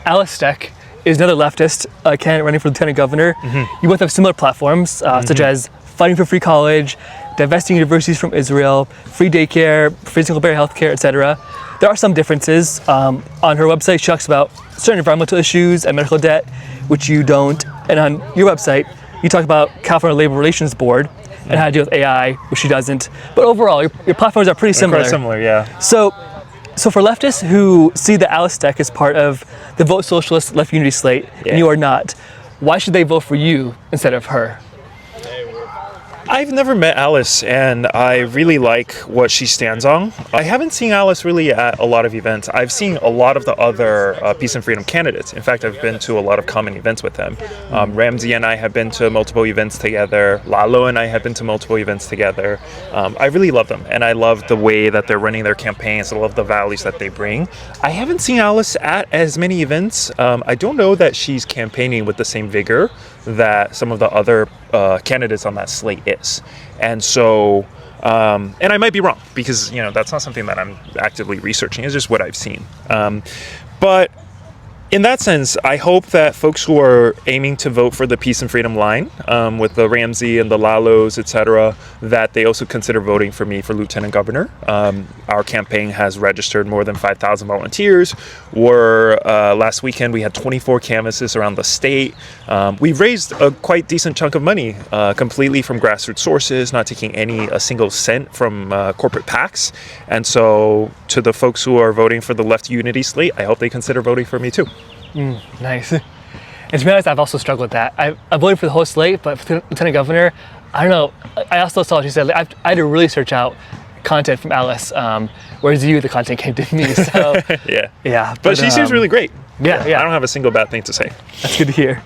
Alice Stek is another leftist candidate running for lieutenant governor. You both have similar platforms, such as fighting for free college, divesting universities from Israel, free daycare, free single-payer healthcare, etc. There are some differences. On her website, she talks about certain environmental issues and medical debt, which you don't. And on your website, you talk about California Labor Relations Board and how to deal with AI, which she doesn't. But overall, your platforms are pretty similar. Quite similar, yeah. So for leftists who see that Alice Stek as part of the Vote Socialist Left Unity slate, and you are not, why should they vote for you instead of her? I've never met Alice, and I really like what she stands on. I haven't seen Alice really at a lot of events. I've seen a lot of the other peace and freedom candidates. In fact, I've been to a lot of common events with them. Ramsey and I have been to multiple events together. Lalo and I have been to multiple events together. I really love them, and I love the way that they're running their campaigns. I love the values that they bring. I haven't seen Alice at as many events. I don't know that she's campaigning with the same vigor that some of the other candidates on that slate is. And so, and I might be wrong, because, that's not something that I'm actively researching. It's just what I've seen. But in that sense, I hope that folks who are aiming to vote for the peace and freedom line, with the Ramsey and the Lalos, etc., that they also consider voting for me for lieutenant governor. Our campaign has registered more than 5,000 volunteers. Last weekend we had 24 canvases around the state. We've raised a quite decent chunk of money, completely from grassroots sources, not taking a single cent from corporate PACs. And so, to the folks who are voting for the Left Unity slate, I hope they consider voting for me too. Nice. And to be honest, I've also struggled with that. I voted for the whole slate, but for lieutenant governor, I don't know. I also saw, she said, I had to really search out content from Alice, whereas the content came to me. So yeah. But she seems really great. Yeah. I don't have a single bad thing to say. That's good to hear.